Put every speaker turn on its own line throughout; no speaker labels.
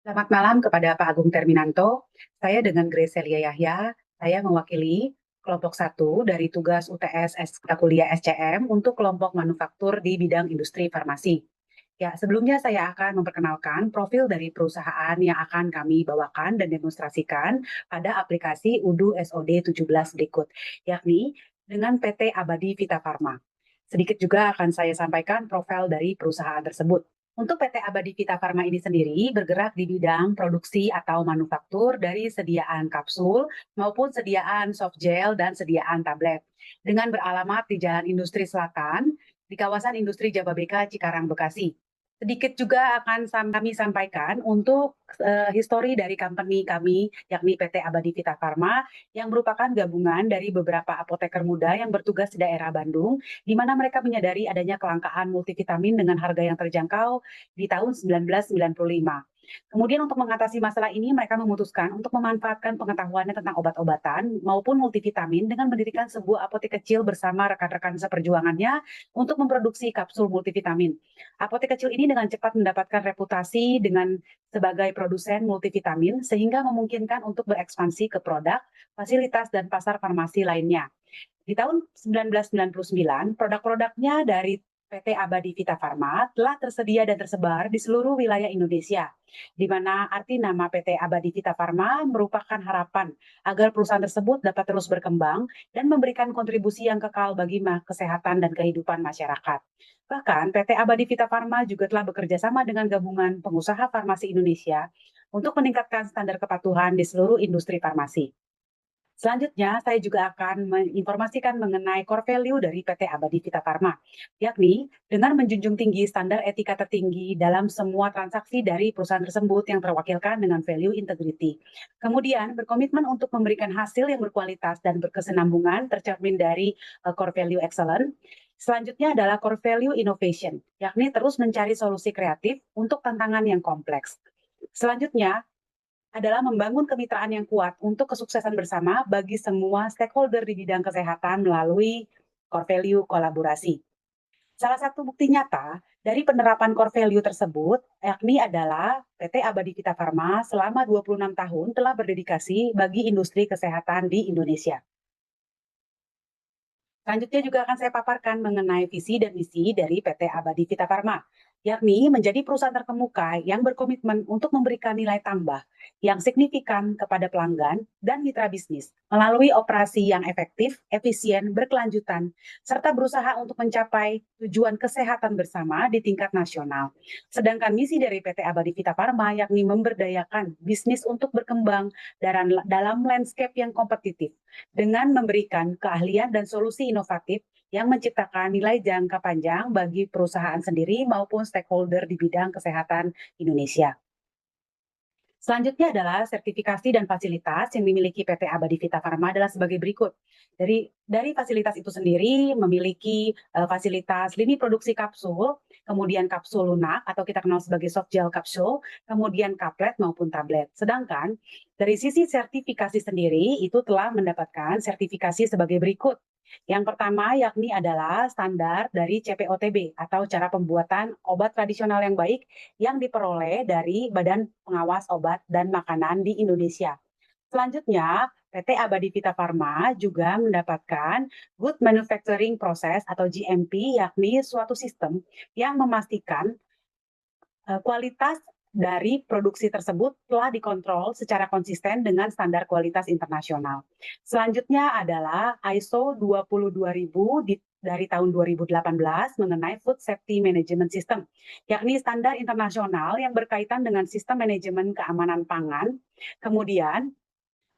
Selamat malam kepada Pak Agung Terminanto. Saya dengan Gracelia Yahya. Saya mewakili kelompok 1 dari tugas UTS Kuliah SCM untuk kelompok manufaktur di bidang industri farmasi. Ya, sebelumnya saya akan memperkenalkan profil dari perusahaan yang akan kami bawakan dan demonstrasikan pada aplikasi UDU SOD 17 berikut, yakni dengan PT Abadi Vita Farma. Sedikit juga akan saya sampaikan profil dari perusahaan tersebut. Untuk PT Abadi Vita Farma ini sendiri bergerak di bidang produksi atau manufaktur dari sediaan kapsul maupun sediaan soft gel dan sediaan tablet. Dengan beralamat di Jalan Industri Selatan, di kawasan industri Jababeka, Cikarang, Bekasi. Sedikit juga akan kami sampaikan untuk histori dari company kami, yakni PT Abadi Vita Farma, yang merupakan gabungan dari beberapa apoteker muda yang bertugas di daerah Bandung, di mana mereka menyadari adanya kelangkaan multivitamin dengan harga yang terjangkau di tahun 1995. Kemudian untuk mengatasi masalah ini, mereka memutuskan untuk memanfaatkan pengetahuannya tentang obat-obatan maupun multivitamin dengan mendirikan sebuah apotek kecil bersama rekan-rekan seperjuangannya untuk memproduksi kapsul multivitamin. Apotek kecil ini dengan cepat mendapatkan reputasi dengan sebagai produsen multivitamin sehingga memungkinkan untuk berekspansi ke produk, fasilitas, dan pasar farmasi lainnya. Di tahun 1999, produk-produknya dari PT Abadi Vita Farma telah tersedia dan tersebar di seluruh wilayah Indonesia, di mana arti nama PT Abadi Vita Farma merupakan harapan agar perusahaan tersebut dapat terus berkembang dan memberikan kontribusi yang kekal bagi kesehatan dan kehidupan masyarakat. Bahkan PT Abadi Vita Farma juga telah bekerja sama dengan gabungan pengusaha farmasi Indonesia untuk meningkatkan standar kepatuhan di seluruh industri farmasi. Selanjutnya, saya juga akan menginformasikan mengenai core value dari PT Abadi Vita Farma, yakni dengan menjunjung tinggi standar etika tertinggi dalam semua transaksi dari perusahaan tersebut yang terwakilkan dengan value integrity. Kemudian, berkomitmen untuk memberikan hasil yang berkualitas dan berkesinambungan tercermin dari core value excellent. Selanjutnya adalah core value innovation, yakni terus mencari solusi kreatif untuk tantangan yang kompleks. Selanjutnya, adalah membangun kemitraan yang kuat untuk kesuksesan bersama bagi semua stakeholder di bidang kesehatan melalui core value kolaborasi. Salah satu bukti nyata dari penerapan core value tersebut yakni adalah PT Abadi Vita Farma selama 26 tahun telah berdedikasi bagi industri kesehatan di Indonesia. Selanjutnya juga akan saya paparkan mengenai visi dan misi dari PT Abadi Vita Farma, yakni menjadi perusahaan terkemuka yang berkomitmen untuk memberikan nilai tambah yang signifikan kepada pelanggan dan mitra bisnis melalui operasi yang efektif, efisien, berkelanjutan, serta berusaha untuk mencapai tujuan kesehatan bersama di tingkat nasional. Sedangkan misi dari PT Abadi Vita Farma yakni memberdayakan bisnis untuk berkembang dalam landscape yang kompetitif dengan memberikan keahlian dan solusi inovatif yang menciptakan nilai jangka panjang bagi perusahaan sendiri maupun stakeholder di bidang kesehatan Indonesia. Selanjutnya adalah sertifikasi dan fasilitas yang dimiliki PT Abadi Vita Farma adalah sebagai berikut. Dari fasilitas itu sendiri memiliki fasilitas lini produksi kapsul, kemudian kapsul lunak atau kita kenal sebagai soft gel kapsul, kemudian kaplet maupun tablet. Sedangkan dari sisi sertifikasi sendiri itu telah mendapatkan sertifikasi sebagai berikut. Yang pertama yakni adalah standar dari CPOTB atau cara pembuatan obat tradisional yang baik yang diperoleh dari Badan Pengawas Obat dan Makanan di Indonesia. Selanjutnya, PT Abadi Vita Farma juga mendapatkan Good Manufacturing Process atau GMP, yakni suatu sistem yang memastikan kualitas dari produksi tersebut telah dikontrol secara konsisten dengan standar kualitas internasional. Selanjutnya adalah ISO 22000 dari tahun 2018 mengenai Food Safety Management System, yakni standar internasional yang berkaitan dengan sistem manajemen keamanan pangan. Kemudian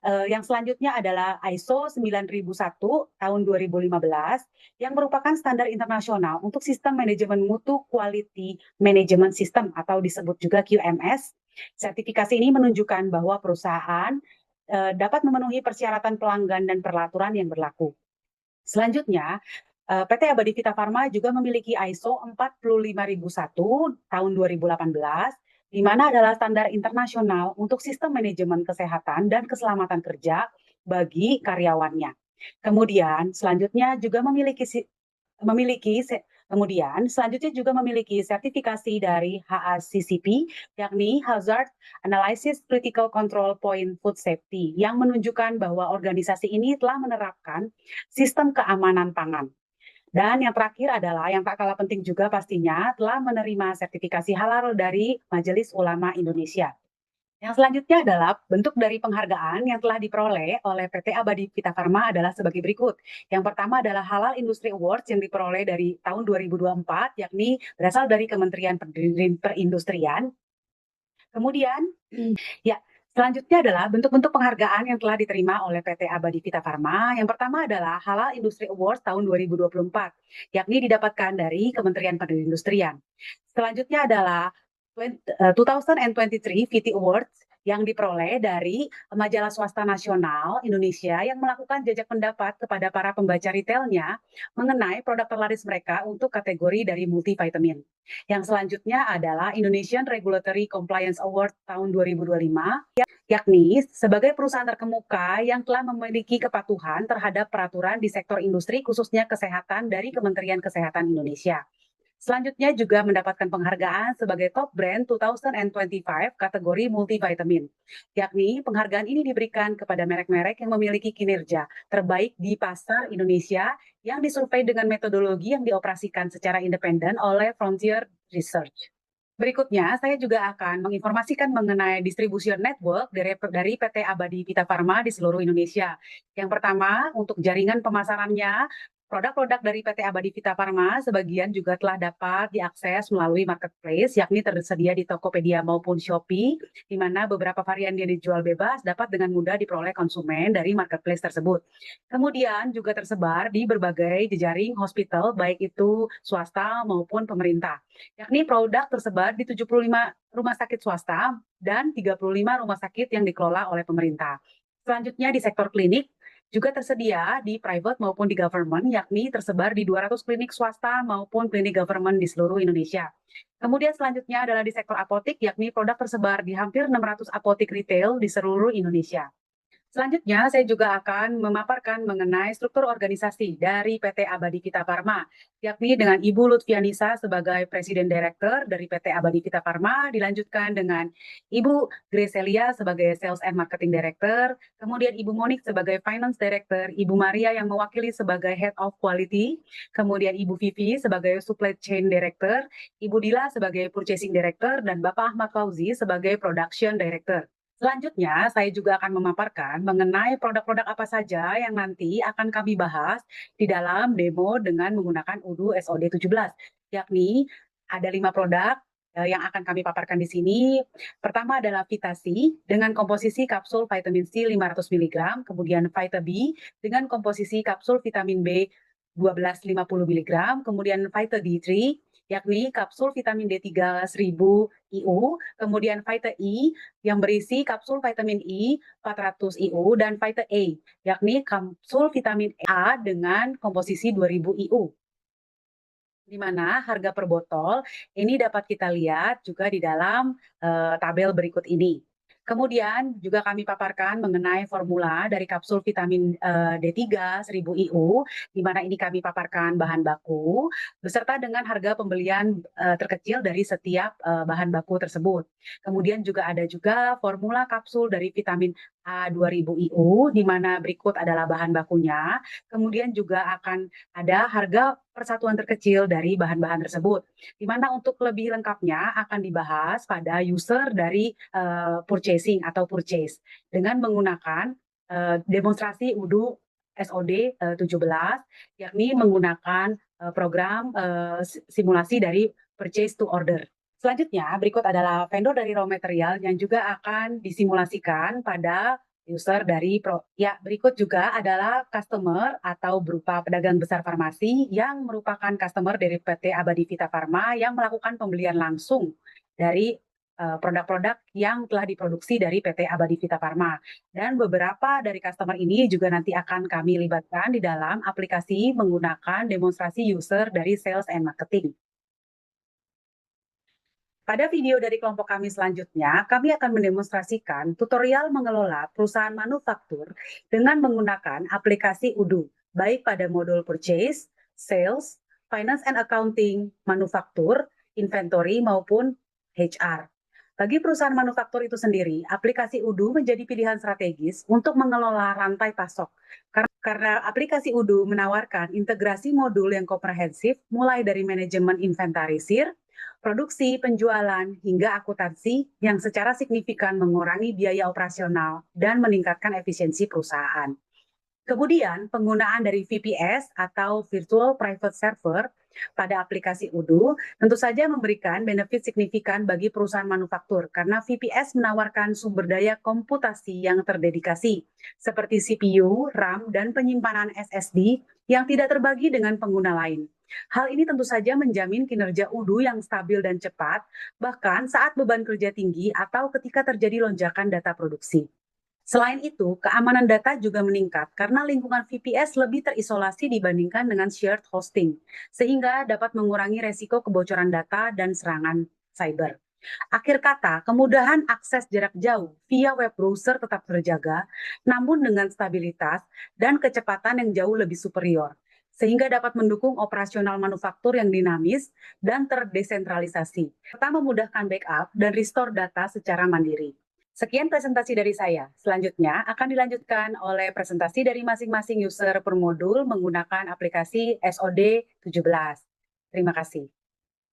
yang selanjutnya adalah ISO 9001 tahun 2015 yang merupakan standar internasional untuk sistem manajemen mutu quality management system atau disebut juga QMS. Sertifikasi ini menunjukkan bahwa perusahaan dapat memenuhi persyaratan pelanggan dan peraturan yang berlaku. Selanjutnya, PT Abadi Vita Farma juga memiliki ISO 45001 tahun 2018 di mana adalah standar internasional untuk sistem manajemen kesehatan dan keselamatan kerja bagi karyawannya. Kemudian selanjutnya juga memiliki Kemudian, selanjutnya juga memiliki sertifikasi dari HACCP, yakni Hazard Analysis Critical Control Point Food Safety, yang menunjukkan bahwa organisasi ini telah menerapkan sistem keamanan pangan. Dan yang terakhir adalah, yang tak kalah penting juga pastinya, telah menerima sertifikasi halal dari Majelis Ulama Indonesia. Yang selanjutnya adalah bentuk dari penghargaan yang telah diperoleh oleh PT Abadi Vita Farma adalah sebagai berikut. Yang pertama adalah Halal Industry Awards yang diperoleh dari tahun 2024, yakni berasal dari Kementerian Perindustrian. Kemudian, ya, selanjutnya adalah bentuk-bentuk penghargaan yang telah diterima oleh PT Abadi Vita Farma. Yang pertama adalah Halal Industry Awards tahun 2024, yakni didapatkan dari Kementerian Perindustrian. Selanjutnya adalah 2023 VT Awards yang diperoleh dari majalah swasta nasional Indonesia yang melakukan jajak pendapat kepada para pembaca retailnya mengenai produk terlaris mereka untuk kategori dari multivitamin. Yang selanjutnya adalah Indonesian Regulatory Compliance Award tahun 2025, yakni sebagai perusahaan terkemuka yang telah memiliki kepatuhan terhadap peraturan di sektor industri khususnya kesehatan dari Kementerian Kesehatan Indonesia. Selanjutnya juga mendapatkan penghargaan sebagai Top Brand 2025 kategori multivitamin, yakni penghargaan ini diberikan kepada merek-merek yang memiliki kinerja terbaik di pasar Indonesia yang disurvei dengan metodologi yang dioperasikan secara independen oleh Frontier Research. Berikutnya, saya juga akan menginformasikan mengenai distribution network dari PT Abadi Vita Farma di seluruh Indonesia. Yang pertama, untuk jaringan pemasarannya, produk-produk dari PT Abadi Vita Farma sebagian juga telah dapat diakses melalui marketplace, yakni tersedia di Tokopedia maupun Shopee, di mana beberapa varian yang dijual bebas dapat dengan mudah diperoleh konsumen dari marketplace tersebut. Kemudian juga tersebar di berbagai jejaring hospital, baik itu swasta maupun pemerintah, yakni produk tersebar di 75 rumah sakit swasta dan 35 rumah sakit yang dikelola oleh pemerintah. Selanjutnya di sektor klinik, juga tersedia di private maupun di government, yakni tersebar di 200 klinik swasta maupun klinik government di seluruh Indonesia. Kemudian selanjutnya adalah di sektor apotik, yakni produk tersebar di hampir 600 apotik retail di seluruh Indonesia. Selanjutnya, saya juga akan memaparkan mengenai struktur organisasi dari PT Abadi Vita Farma, yakni dengan Ibu Lutfianisa sebagai Presiden Direktur dari PT Abadi Vita Farma, dilanjutkan dengan Ibu Greselia sebagai Sales and Marketing Director, kemudian Ibu Monik sebagai Finance Director, Ibu Maria yang mewakili sebagai Head of Quality, kemudian Ibu Vivi sebagai Supply Chain Director, Ibu Dila sebagai Purchasing Director, dan Bapak Ahmad Fauzi sebagai Production Director. Selanjutnya, saya juga akan memaparkan mengenai produk-produk apa saja yang nanti akan kami bahas di dalam demo dengan menggunakan UDU SOD 17, yakni ada 5 produk yang akan kami paparkan di sini. Pertama adalah Vitasi dengan komposisi kapsul vitamin C 500 mg, kemudian Vita B dengan komposisi kapsul vitamin B 1250 mg, kemudian Vita D3 yakni kapsul vitamin D3 1000 IU, kemudian Vita E yang berisi kapsul vitamin E 400 IU, dan Vita A, yakni kapsul vitamin A dengan komposisi 2000 IU. Di mana harga per botol ini dapat kita lihat juga di dalam tabel berikut ini. Kemudian juga kami paparkan mengenai formula dari kapsul vitamin D3 1000 IU, di mana ini kami paparkan bahan baku, beserta dengan harga pembelian terkecil dari setiap bahan baku tersebut. Kemudian juga ada juga formula kapsul dari vitamin A 2000 IU, di mana berikut adalah bahan bakunya. Kemudian juga akan ada harga persatuan terkecil dari bahan-bahan tersebut, di mana untuk lebih lengkapnya akan dibahas pada user dari purchasing atau purchase dengan menggunakan demonstrasi UDU SOD 17, yakni menggunakan program simulasi dari purchase to order. Selanjutnya, berikut adalah vendor dari raw material yang juga akan disimulasikan pada user dari berikut juga adalah customer atau berupa pedagang besar farmasi yang merupakan customer dari PT Abadi Vita Farma yang melakukan pembelian langsung dari produk-produk yang telah diproduksi dari PT Abadi Vita Farma. Dan beberapa dari customer ini juga nanti akan kami libatkan di dalam aplikasi menggunakan demonstrasi user dari sales and marketing. Pada video dari kelompok kami selanjutnya, kami akan mendemonstrasikan tutorial mengelola perusahaan manufaktur dengan menggunakan aplikasi UDU, baik pada modul purchase, sales, finance and accounting, manufaktur, inventory, maupun HR. Bagi perusahaan manufaktur itu sendiri, aplikasi Udu menjadi pilihan strategis untuk mengelola rantai pasok. Karena aplikasi Udu menawarkan integrasi modul yang komprehensif mulai dari manajemen inventarisir, produksi, penjualan, hingga akuntansi yang secara signifikan mengurangi biaya operasional dan meningkatkan efisiensi perusahaan. Kemudian, penggunaan dari VPS atau Virtual Private Server pada aplikasi Udu tentu saja memberikan benefit signifikan bagi perusahaan manufaktur karena VPS menawarkan sumber daya komputasi yang terdedikasi seperti CPU, RAM, dan penyimpanan SSD yang tidak terbagi dengan pengguna lain. Hal ini tentu saja menjamin kinerja Udu yang stabil dan cepat, bahkan saat beban kerja tinggi atau ketika terjadi lonjakan data produksi. Selain itu, keamanan data juga meningkat karena lingkungan VPS lebih terisolasi dibandingkan dengan shared hosting, sehingga dapat mengurangi resiko kebocoran data dan serangan cyber. Akhir kata, kemudahan akses jarak jauh via web browser tetap terjaga, namun dengan stabilitas dan kecepatan yang jauh lebih superior, sehingga dapat mendukung operasional manufaktur yang dinamis dan terdesentralisasi, serta memudahkan backup dan restore data secara mandiri. Sekian presentasi dari saya. Selanjutnya akan dilanjutkan oleh presentasi dari masing-masing user per modul menggunakan aplikasi SOD 17. Terima kasih.